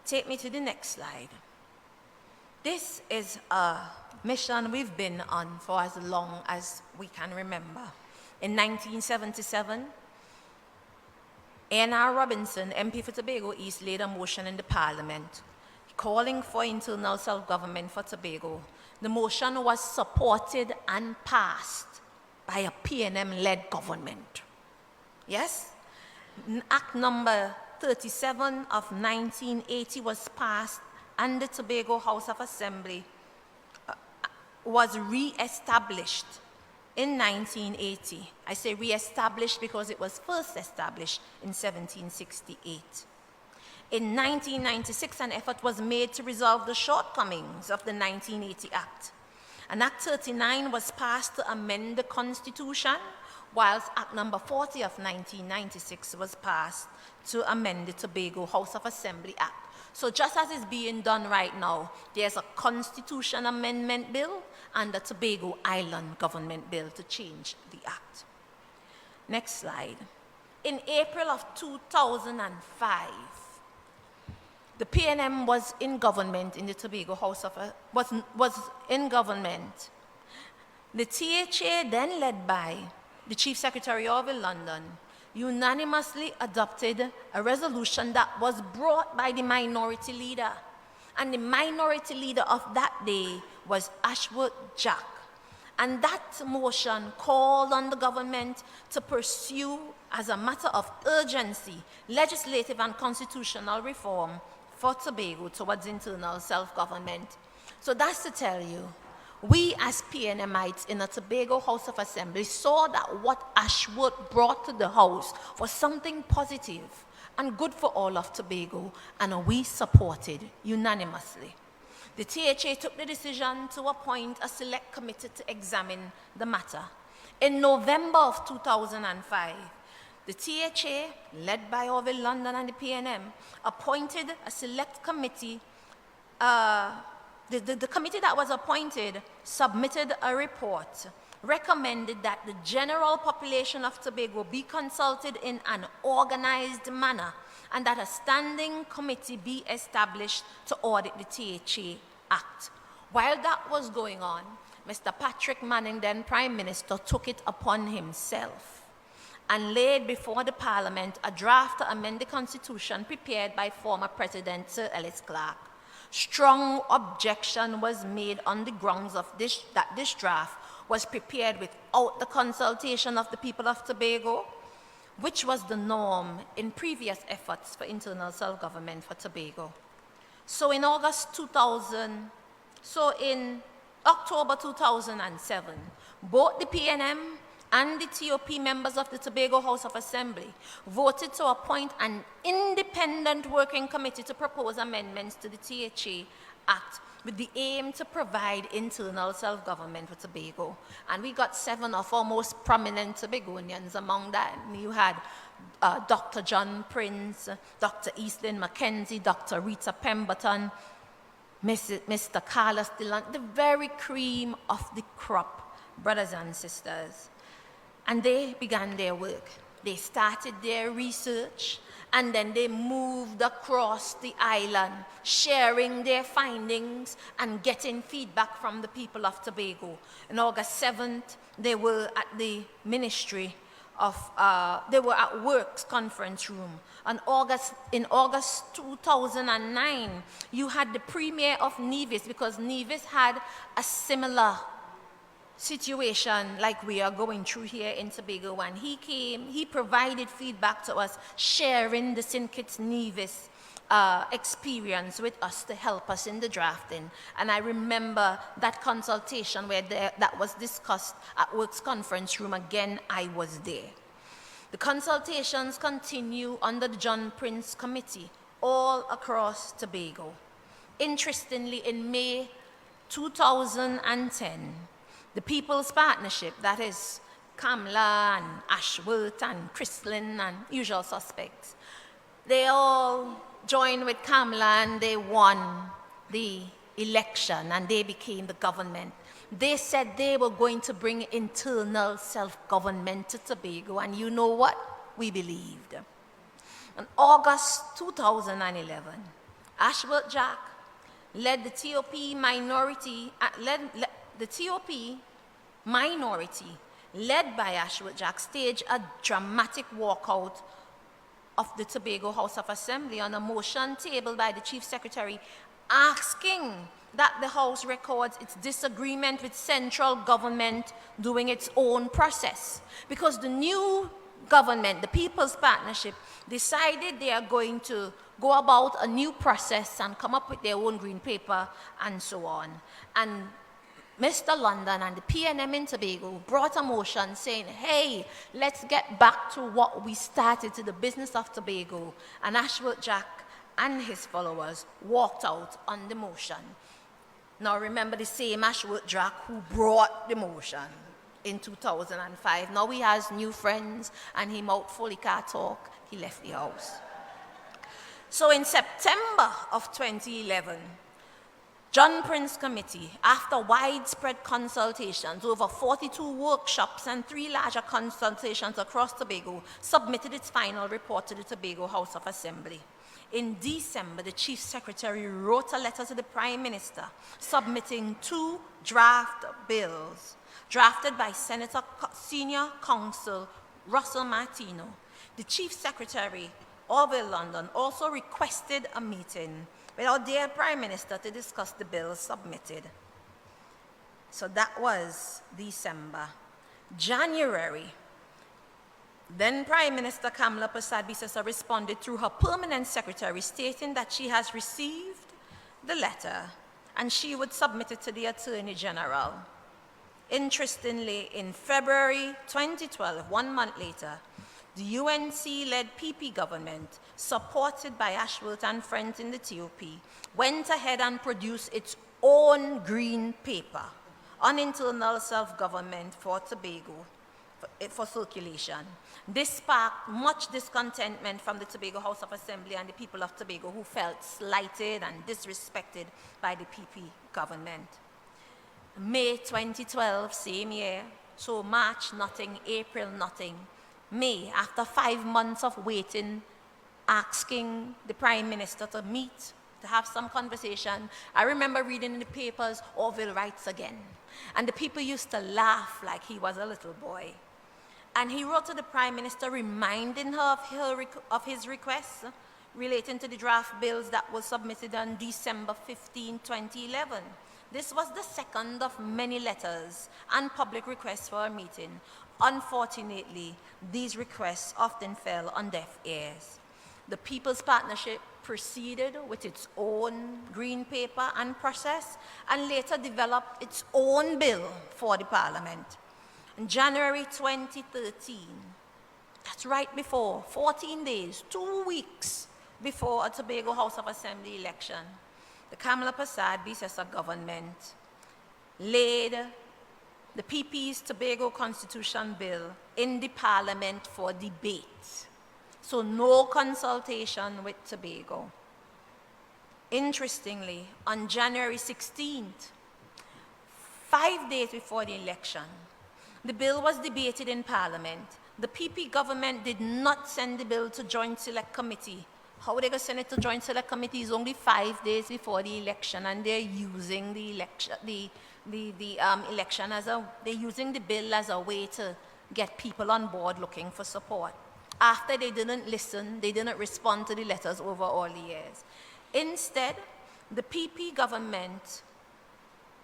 Take me to the next slide. This is a mission we've been on for as long as we can remember. In 1977, A.N.R. Robinson, MP for Tobago East, laid a motion in the Parliament calling for internal self-government for Tobago. The motion was supported and passed by a PNM-led government. Yes? Act number 37 of 1980 was passed, and the Tobago House of Assembly was re-established in 1980. I say re-established because it was first established in 1768. In 1996, an effort was made to resolve the shortcomings of the 1980 Act. And Act 39 was passed to amend the Constitution, whilst Act number 40 of 1996 was passed to amend the Tobago House of Assembly Act. So just as is being done right now, there's a Constitution Amendment Bill and a Tobago Island Government Bill to change the Act. Next slide. In April of 2005, the PNM was in government in the Tobago House of was in government. The THA, then led by the Chief Secretary of London, unanimously adopted a resolution that was brought by the minority leader. And the minority leader of that day was Ashworth Jack. And that motion called on the government to pursue, as a matter of urgency, legislative and constitutional reform for Tobago towards internal self-government. So that's to tell you, we as PNMites in the Tobago House of Assembly saw that what Ashworth brought to the House was something positive and good for all of Tobago, and we supported unanimously. The THA took the decision to appoint a select committee to examine the matter. In November of 2005, the THA, led by Orville London and the PNM, appointed a select committee. The committee that was appointed submitted a report, recommended that the general population of Tobago be consulted in an organized manner, and that a standing committee be established to audit the THA Act. While that was going on, Mr. Patrick Manning, then Prime Minister, took it upon himself and laid before the Parliament a draft to amend the Constitution prepared by former President Sir Ellis Clarke. Strong objection was made on the grounds of that this draft was prepared without the consultation of the people of Tobago, which was the norm in previous efforts for internal self-government for Tobago. So in October 2007, both the PNM and the TOP members of the Tobago House of Assembly voted to appoint an independent working committee to propose amendments to the THA Act with the aim to provide internal self-government for Tobago. And we got 7 of our most prominent Tobagonians among that. You had Dr. John Prince, Dr. Eastlyn Mackenzie, Dr. Rita Pemberton, Mr. Carlos Dillon, the very cream of the crop, brothers and sisters. And they began their work. They started their research, and then they moved across the island, sharing their findings and getting feedback from the people of Tobago. On August 7th, they were at the Ministry of, they were at Works Conference Room. In August 2009, you had the Premier of Nevis, because Nevis had a similar situation like we are going through here in Tobago. When he came, he provided feedback to us, sharing the St. Kitts Nevis experience with us to help us in the drafting. And I remember that consultation where that was discussed at Works Conference Room. Again, I was there. The consultations continue under the John Prince Committee all across Tobago. Interestingly, in May 2010, the People's Partnership, that is Kamla and Ashworth and Chrislyn and usual suspects, they all joined with Kamla and they won the election and they became the government. They said they were going to bring internal self-government to Tobago, and you know what? We believed. In August 2011, Ashworth Jack led the TOP minority, the TOP minority, led by Ashworth Jack, staged a dramatic walkout of the Tobago House of Assembly on a motion tabled by the Chief Secretary asking that the House records its disagreement with central government doing its own process. Because the new government, the People's Partnership, decided they are going to go about a new process and come up with their own green paper and so on. And Mr. London and the PNM in Tobago brought a motion saying, hey, let's get back to what we started, to the business of Tobago. And Ashworth Jack and his followers walked out on the motion. Now remember, the same Ashworth Jack who brought the motion in 2005. Now he has new friends and he out fully can't talk. He left the house. So in September of 2011, John Prince Committee, after widespread consultations, over 42 workshops and 3 larger consultations across Tobago, submitted its final report to the Tobago House of Assembly. In December, the Chief Secretary wrote a letter to the Prime Minister submitting 2 draft bills drafted by Senator Senior Counsel Russell Martino. The Chief Secretary, Orville London, also requested a meeting with our dear Prime Minister to discuss the bills submitted. So that was December. January, then Prime Minister Kamala Persad-Bissessar responded through her permanent secretary stating that she has received the letter and she would submit it to the Attorney General. Interestingly, in February 2012, 1 month later, the UNC-led PP government, supported by Ashworth and friends in the TOP, went ahead and produced its own green paper on internal self-government for Tobago for circulation. This sparked much discontentment from the Tobago House of Assembly and the people of Tobago who felt slighted and disrespected by the PP government. May 2012, same year, so March, nothing, April, nothing. May, after 5 months of waiting, asking the Prime Minister to meet, to have some conversation, I remember reading in the papers, Orville writes again. And the people used to laugh like he was a little boy. And he wrote to the Prime Minister reminding her of his requests relating to the draft bills that was submitted on December 15, 2011. This was the second of many letters and public requests for a meeting. Unfortunately, these requests often fell on deaf ears. The People's Partnership proceeded with its own green paper and process and later developed its own bill for the Parliament. In January 2013, that's right before, 14 days, 2 weeks before a Tobago House of Assembly election, the Kamala Persad-Bissessar government laid the PP's Tobago Constitution Bill in the Parliament for debate. So no consultation with Tobago. Interestingly, on January 16th, 5 days before the election, the bill was debated in Parliament. The PP government did not send the bill to Joint Select Committee. How are they going to send it to Joint Select Committee? It's only 5 days before the election, and they're using the election, they're using the bill as a way to get people on board looking for support. After they didn't listen, they didn't respond to the letters over all the years. Instead, the PP government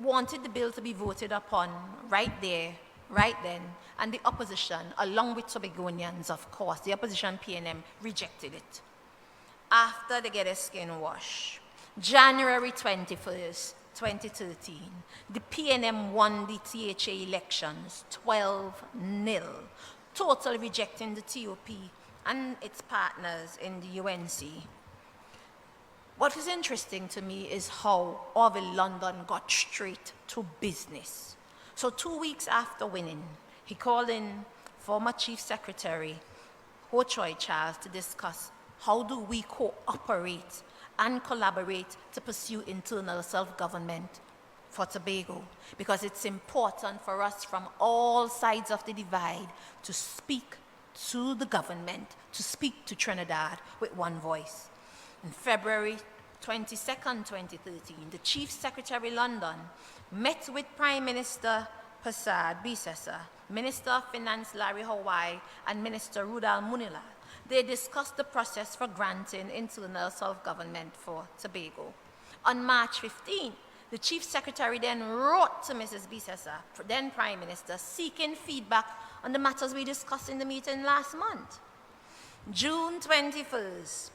wanted the bill to be voted upon right there, right then, and the opposition, along with Tobagonians, of course, the opposition PNM, rejected it. After they get a skin wash, January 21st, 2013, the PNM won the THA elections 12-0, totally rejecting the TOP and its partners in the UNC. What was interesting to me is how Orville London got straight to business. So 2 weeks after winning, he called in former Chief Secretary Ho Choi Charles to discuss how do we cooperate and collaborate to pursue internal self-government for Tobago, because it's important for us from all sides of the divide to speak to the government, to speak to Trinidad with one voice. In February 22nd, 2013, the Chief Secretary London met with Prime Minister Prasad Bisesa, Minister of Finance Larry Hawaii, and Minister Rudal Munila. They discussed the process for granting internal self-government for Tobago. On March 15, the Chief Secretary then wrote to Mrs. Bisesa, then Prime Minister, seeking feedback on the matters we discussed in the meeting last month. June 21st,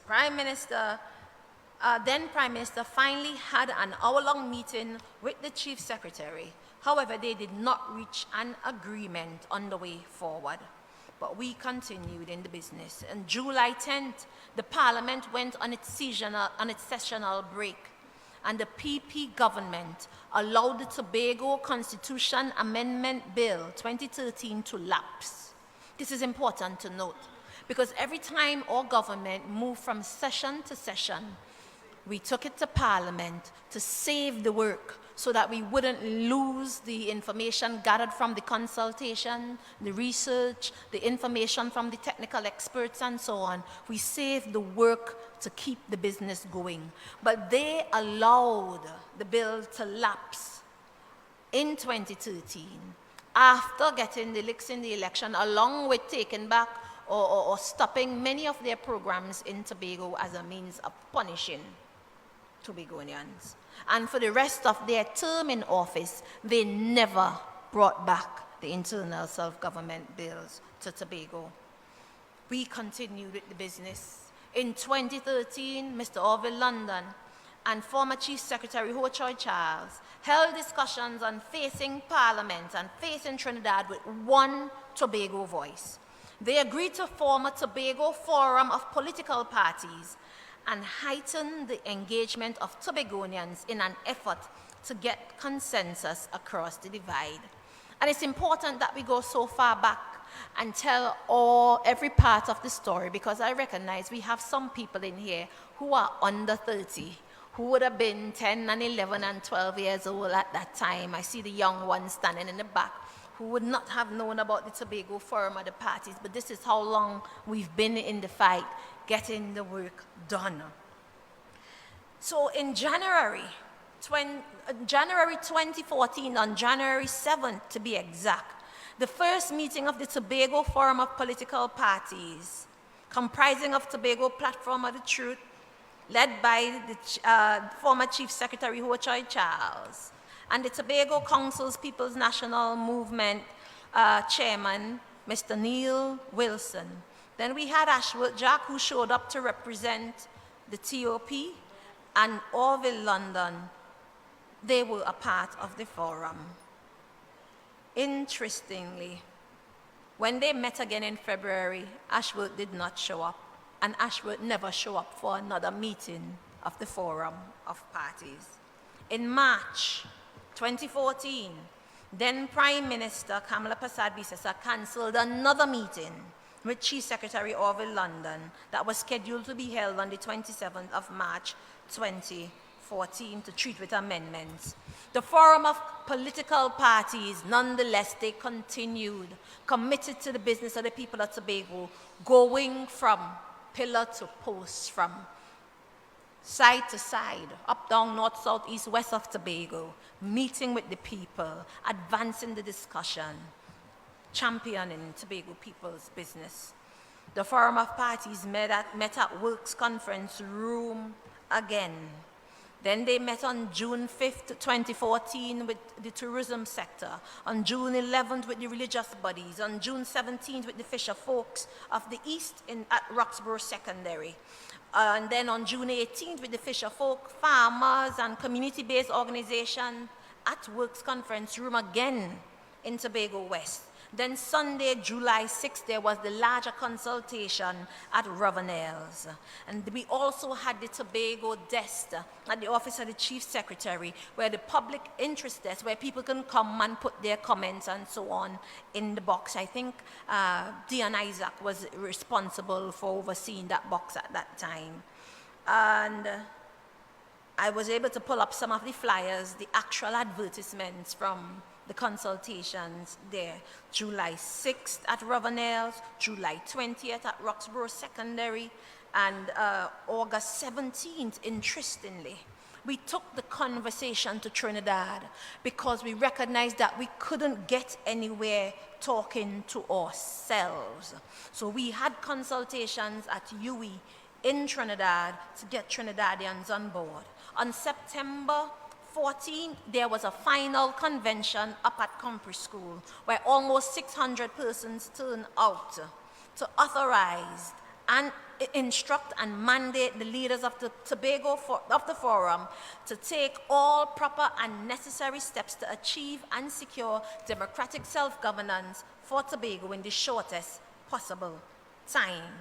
then Prime Minister finally had an hour-long meeting with the Chief Secretary. However, they did not reach an agreement on the way forward. But we continued in the business. On July 10th, the Parliament went on its sessional break, and the PP government allowed the Tobago Constitution Amendment Bill 2013 to lapse. This is important to note, because every time our government moved from session to session, we took it to Parliament to save the work so that we wouldn't lose the information gathered from the consultation, the research, the information from the technical experts, and so on. We saved the work to keep the business going. But they allowed the bill to lapse in 2013 after getting the licks in the election, along with taking back or stopping many of their programs in Tobago as a means of punishing Tobagonians. And for the rest of their term in office, they never brought back the internal self-government bills to Tobago. We continued with the business. In 2013, Mr. Orville London and former Chief Secretary Ho Choi Charles held discussions on facing Parliament and facing Trinidad with one Tobago voice. They agreed to form a Tobago Forum of political parties and heighten the engagement of Tobagonians in an effort to get consensus across the divide. And it's important that we go so far back and tell every part of the story, because I recognize we have some people in here who are under 30, who would have been 10 and 11 and 12 years old at that time. I see the young ones standing in the back who would not have known about the Tobago Forum or the parties, but this is how long we've been in the fight, getting the work done. So in January 2014, on January 7th to be exact, the first meeting of the Tobago Forum of Political Parties, comprising of Tobago Platform of the Truth, led by the former Chief Secretary Ho Choi Charles, and the Tobago Council's People's National Movement Chairman, Mr. Neil Wilson. Then we had Ashworth Jack, who showed up to represent the TOP, and Orville London. They were a part of the forum. Interestingly, when they met again in February, Ashworth did not show up, and Ashworth never showed up for another meeting of the Forum of Parties. In March 2014, then Prime Minister Kamala Prasad Bisesa cancelled another meeting with Chief Secretary Orville London that was scheduled to be held on the 27th of March 2014 to treat with amendments. The Forum of Political Parties, nonetheless, they continued, committed to the business of the people of Tobago, going from pillar to post, from side to side, up, down, north, south, east, west of Tobago, meeting with the people, advancing the discussion, championing Tobago people's business. The Forum of Parties met at Works Conference Room again. Then they met on June 5th, 2014 with the tourism sector, on June 11th with the religious bodies, on June 17th with the Fisher Folks of the East at Roxborough Secondary, and then on June 18th with the Fisher Folk, farmers and community-based organization at Works Conference Room again in Tobago West. Then Sunday, July 6th, there was the larger consultation at Ravenel's. And we also had the Tobago desk at the office of the Chief Secretary, where the public interest desk, where people can come and put their comments and so on in the box. I think Dion Isaac was responsible for overseeing that box at that time. And I was able to pull up some of the flyers, the actual advertisements from the consultations there. July 6th at Ravenel's, July 20th at Roxborough Secondary, And August 17th, interestingly, we took the conversation to Trinidad because we recognized that we couldn't get anywhere talking to ourselves. So we had consultations at UE in Trinidad to get Trinidadians on board. On September 14th, there was a final convention up at Compre School where almost 600 persons turned out to authorize and instruct and mandate the leaders of the forum to take all proper and necessary steps to achieve and secure democratic self-governance for Tobago in the shortest possible time.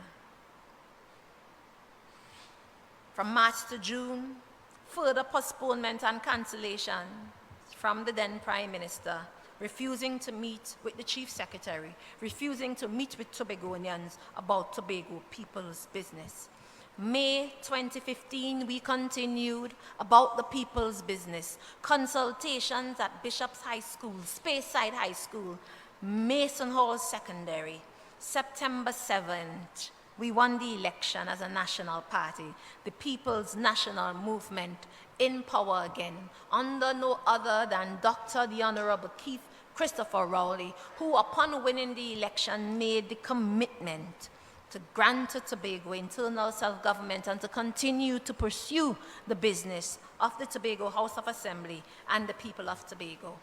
From March to June, further postponement and cancellation from the then Prime Minister, refusing to meet with the Chief Secretary, refusing to meet with Tobagonians about Tobago people's business. May 2015, we continued about the people's business. Consultations at Bishop's High School, Speyside High School, Mason Hall Secondary. September 7th, we won the election as a national party, the People's National Movement in power again, under no other than Dr. the Honorable Keith Christopher Rowley, who upon winning the election made the commitment to grant to Tobago internal self-government and to continue to pursue the business of the Tobago House of Assembly and the people of Tobago.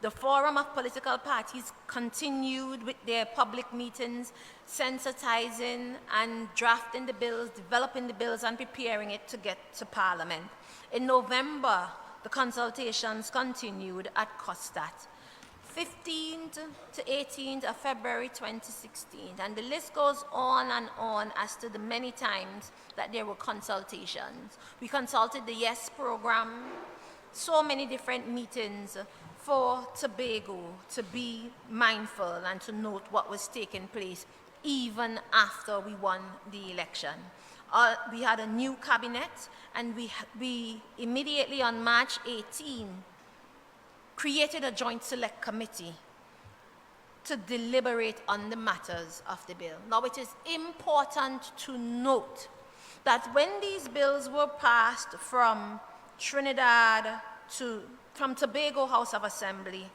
The Forum of Political Parties continued with their public meetings, sensitizing and drafting the bills, developing the bills and preparing it to get to Parliament. In November, the consultations continued at COSTAT. 15th to 18th of February 2016, and the list goes on and on as to the many times that there were consultations. We consulted the YES program, so many different meetings for Tobago to be mindful and to note what was taking place even after we won the election. We had a new cabinet, and we immediately on March 18 created a joint select committee to deliberate on the matters of the bill. Now, it is important to note that when these bills were passed from Tobago House of Assembly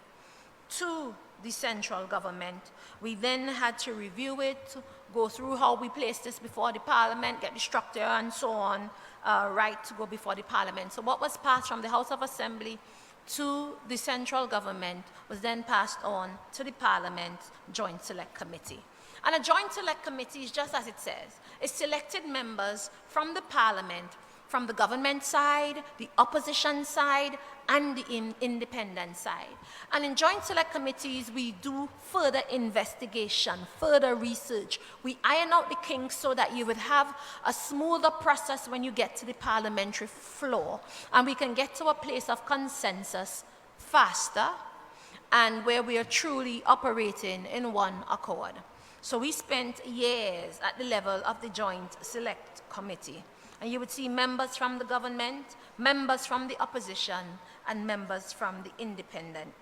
to the central government, we then had to review it, go through how we place this before the Parliament, get the structure and so on, right to go before the Parliament. So what was passed from the House of Assembly to the central government was then passed on to the Parliament Joint Select Committee. And a Joint Select Committee is just as it says. It's selected members from the Parliament, from the government side, the opposition side, and the independent side. And in Joint Select Committees, we do further investigation, further research. We iron out the kinks so that you would have a smoother process when you get to the parliamentary floor, and we can get to a place of consensus faster and where we are truly operating in one accord. So we spent years at the level of the Joint Select Committee. And you would see members from the government, members from the opposition, and members from the independent.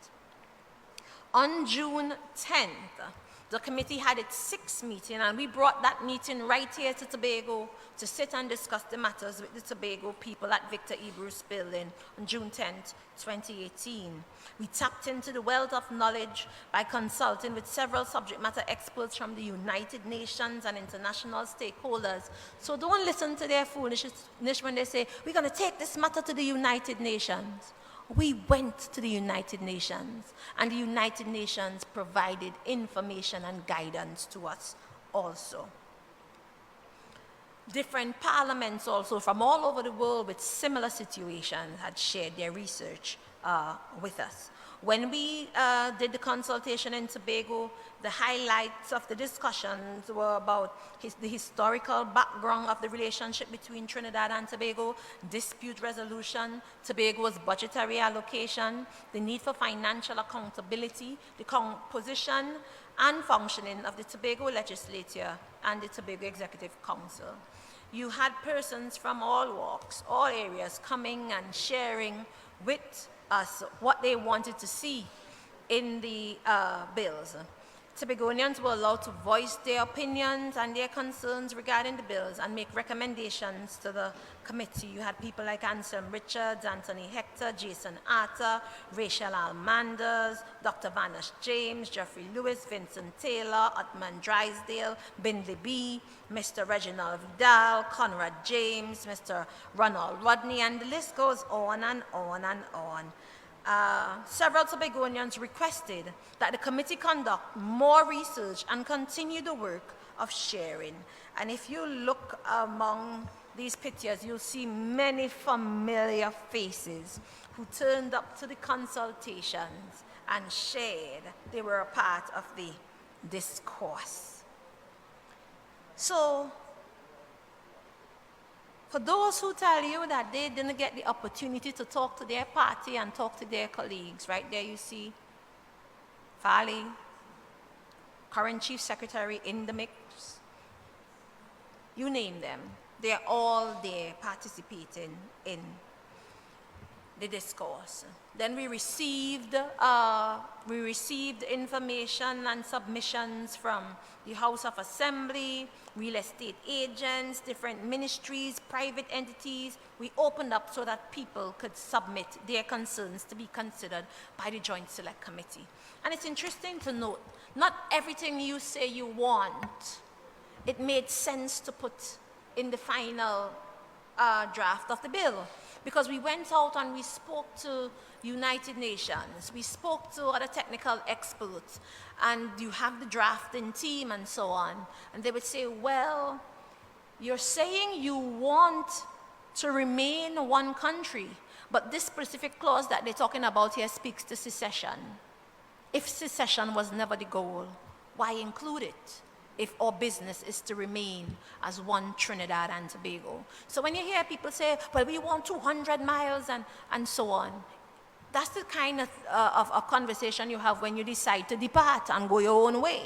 On June 10th, the committee had its sixth meeting, and we brought that meeting right here to Tobago to sit and discuss the matters with the Tobago people at Victor E. Bruce Building on June 10th, 2018. We tapped into the wealth of knowledge by consulting with several subject matter experts from the United Nations and international stakeholders. So don't listen to their foolishness when they say, we're going to take this matter to the United Nations. We went to the United Nations, and the United Nations provided information and guidance to us also. Different parliaments also from all over the world with similar situations had shared their research with us. When we did the consultation in Tobago, the highlights of the discussions were about the historical background of the relationship between Trinidad and Tobago, dispute resolution, Tobago's budgetary allocation, the need for financial accountability, the composition and functioning of the Tobago legislature and the Tobago Executive Council. You had persons from all walks, all areas coming and sharing with us what they wanted to see in the bills. Tobagonians were allowed to voice their opinions and their concerns regarding the bills and make recommendations to the committee. You had people like Anselm Richards, Anthony Hector, Jason Arthur, Rachel Almanders, Dr. Vanish James, Jeffrey Lewis, Vincent Taylor, Utman Drysdale, Bindley B., Mr. Reginald Vidal, Conrad James, Mr. Ronald Rodney, and the list goes on and on and on. Several Tobagonians requested that the committee conduct more research and continue the work of sharing. And if you look among these pictures, you'll see many familiar faces who turned up to the consultations and shared. They were a part of the discourse. So, for those who tell you that they didn't get the opportunity to talk to their party and talk to their colleagues, right there you see Farley, current Chief Secretary in the mix. You name them. They're all there participating in the discourse. Then we received information and submissions from the House of Assembly, real estate agents, different ministries, private entities. We opened up so that people could submit their concerns to be considered by the Joint Select Committee. And it's interesting to note, not everything you say you want, it made sense to put in the final draft of the bill. Because we went out and we spoke to United Nations, we spoke to other technical experts, and you have the drafting team and so on. And they would say, well, you're saying you want to remain one country, but this specific clause that they're talking about here speaks to secession. If secession was never the goal, why include it? If our business is to remain as one Trinidad and Tobago. So when you hear people say, well, we want 200 miles and so on, that's the kind of a conversation you have when you decide to depart and go your own way.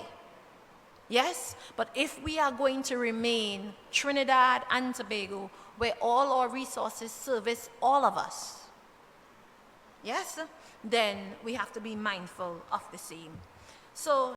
Yes? But if we are going to remain Trinidad and Tobago, where all our resources service all of us, yes, then we have to be mindful of the same. So